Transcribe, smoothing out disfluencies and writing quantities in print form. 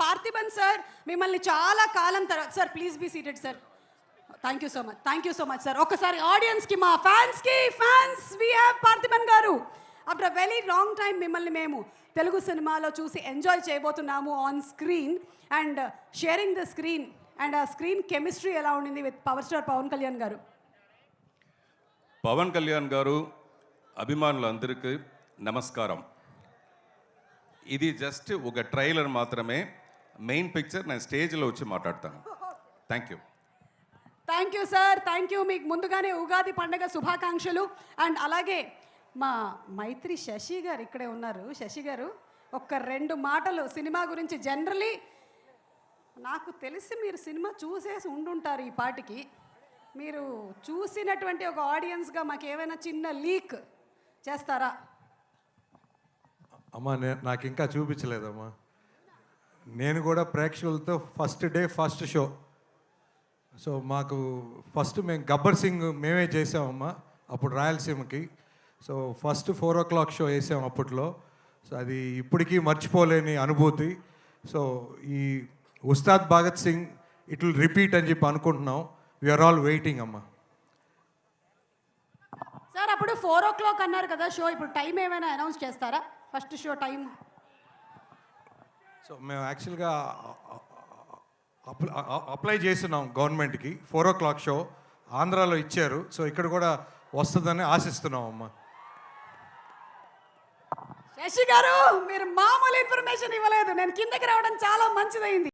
Parthiban sir మిమ్మల్ని చాలా కాలం తర్వాత sir please be seated sir. Thank you so much sir. ఒక్కసారి ఆడియన్స్కి మా fans we have Parthiban garu. After a very long time మిమ్మల్ని మేము తెలుగు సినిమాలో చూసి ఎంజాయ్ చేయబోతున్నాము on screen and sharing the screen and ఆ స్క్రీన్ కెమిస్ట్రీ ఎలా ఉండింది with power star Pawan Kalyan garu? Pawan Kalyan గారు అభిమానులందరికీ నమస్కారం. ఇది జస్ట్ ఒక ట్రైలర్ మాత్రమే. మెయిన్ పిక్చర్ నేను స్టేజ్లో వచ్చి మాట్లాడతాను. Thank you sir. Thank you. మీకు ముందుగానే ఉగాది పండుగ శుభాకాంక్షలు. అండ్ అలాగే మా మైత్రి శశి గారు ఇక్కడే ఉన్నారు. శశి గారు ఒక్క 2 మాటలు సినిమా గురించి. జనరలీ నాకు తెలిసి మీరు సినిమా చూసేసి ఉండుంటారు ఈ పాటికి. మీరు చూసినటువంటి ఒక ఆడియన్స్గా మాకు ఏమైనా చిన్న లీక్ చేస్తారా? అమ్మా నాకు ఇంకా చూపించలేదమ్మా. నేను కూడా ప్రేక్షకులతో first day first show. So మాకు ఫస్ట్ మేము గబ్బర్ సింగ్ మేమే చేసామమ్మా అప్పుడు రాయలసీమకి. సో ఫస్ట్ 4 o'clock షో వేసాం అప్పట్లో. సో అది ఇప్పటికీ మర్చిపోలేని అనుభూతి. సో ఈ Ustaad Bhagat Singh it will repeat అని చెప్పి అనుకుంటున్నాం. వీఆర్ ఆల్ వెయిటింగ్ అమ్మా. సార్ అప్పుడు 4 o'clock అన్నారు కదా షో, ఇప్పుడు టైం ఏమైనా అనౌన్స్ చేస్తారా? First show time. సో మేము యాక్చువల్గా అప్లై చేస్తున్నాం గవర్నమెంట్కి. 4 o'clock షో ఆంధ్రాలో ఇచ్చారు. సో ఇక్కడ కూడా వస్తుందని ఆశిస్తున్నాం అమ్మా. శశి గారు మీరు మామూలు ఇన్ఫర్మేషన్ ఇవ్వలేదు. నేను కిందకి రావడం చాలా మంచిదైంది.